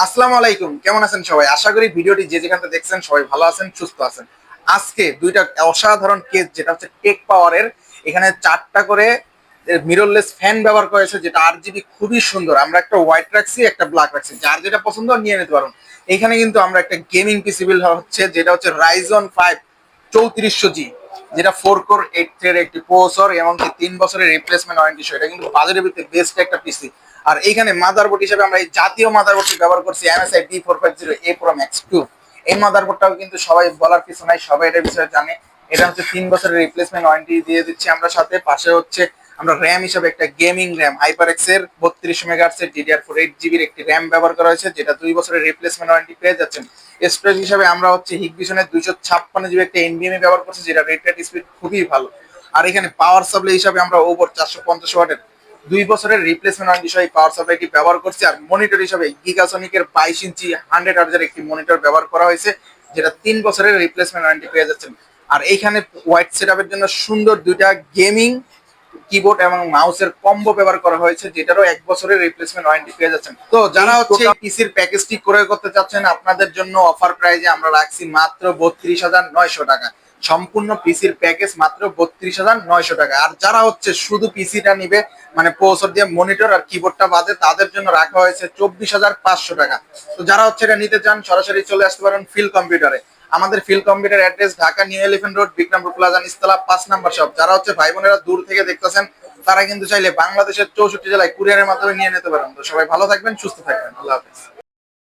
আসসালামু আলাইকুম, কেমন আছেন সবাই? আশা করি ভিডিওটি যে যেখান থেকে দেখছেন সবাই ভালো আছেন, সুস্থ আছেন। আজকে দুইটা অসাধারণ কেস, যেটা হচ্ছে টেক পাওয়ারের। এখানে 4টা করে মিররলেস ফ্যান ব্যবহার করেছে, যেটা RGB খুবই সুন্দর। আমরা একটা হোয়াইট রাখছি, একটা ব্ল্যাক রাখছি, যার যেটা পছন্দ নিয়ে নিতে পারুন। এখানে কিন্তু আমরা একটা গেমিং পিসি বিল হচ্ছে, যেটা হচ্ছে Ryzen 5 3400G, যেটা 4 কোর 8 থ্রেড একটি প্রসেসর এবং 3 বছরের রিপ্লেসমেন্ট ওয়ারেন্টি সহ। এটা কিন্তু বাজারের ভিতরে বেস্ট একটা পিসি। আর এইখানে মাদারবোর্ড হিসেবে আমরা এই জাতীয় মাদারবোর্ডটি ব্যবহার করছি, MSI D450A Pro Max 2। এই মাদারবোর্ডটাও কিন্তু সবাই বলার কিছু নাই, সবাই এটার বিষয়ে জানে। এটা হচ্ছে 3 বছরের রিপ্লেসমেন্ট ওয়ারেন্টি দিয়ে দিচ্ছি আমরা সাথে। পাশে হচ্ছে আমরা র্যাম হিসেবে একটা গেমিং র্যাম HyperX এর 32 মেগাহার্টজ এর DDR4 8 জিবির একটি র্যাম ব্যবহার করা হয়েছে, যেটা 2 বছরের রিপ্লেসমেন্ট ওয়ারেন্টি পেয়ে যাচ্ছেন। স্টোরেজ হিসেবে আমরা হচ্ছে হিগবিসনের 256 জিবি একটা NVMe ব্যবহার করছি, যেটা রেট স্পিড খুবই ভালো। আর এখানে পাওয়ার সাপ্লাই হিসাবে আমরা ওভার 450 ওয়াটের 2 বছরের রিপ্লেসমেন্ট ওয়ারেন্টি সহ পাওয়ার সাপ্লাইটি ব্যবহার করছি। আর মনিটর হিসাবে গিগাসনিকের 22 ইঞ্চি 100 হার্জের একটি মনিটর ব্যবহার করা হয়েছে, যেটা 3 বছরের রিপ্লেসমেন্ট ওয়ারেন্টি পেয়ে যাচ্ছেন। আর এইখানে হোয়াইট সেটআপের জন্য সুন্দর দুইটা গেমিং কিবোর্ড এবং মাউসের কম্বো ব্যবহার করা হয়েছে, যেটারও 1 বছরের রিপ্লেসমেন্ট ওয়ারেন্টি পেয়ে যাচ্ছেন। তো যারা হচ্ছে পিসির প্যাকেজটি ক্রয় করতে চাচ্ছেন, আপনাদের জন্য অফার প্রাইজে আমরা রাখছি মাত্র 32,900 টাকা। সম্পূর্ণ পিসির প্যাকেজ মাত্র 32,900 টাকা। আর যারা হচ্ছে শুধু পিসিটা নিবে, মানে প্রসেসর দিয়ে মনিটর আর কিবোর্ডটা বাদে, তাদের জন্য রাখা হয়েছে 24,500 টাকা। তো যারা হচ্ছে এটা নিতে চান, সরাসরি চলে আসতে পারেন ফিল কম্পিউটারে। আমাদের fill computer address Dhaka New Elephant Road, Bikrampur plaza, নিচতলা 5 নম্বর শপ। যারা হচ্ছে ভাই বোনেরা দূর থেকে দেখতেছেন, তারা কিন্তু চাইলে বাংলাদেশের 64 জেলায় কুরিয়ারের মাধ্যমে নিয়ে নিতে পারেন। তো সবাই ভালো থাকবেন, সুস্থ থাকবেন, আল্লাহ হাফেজ।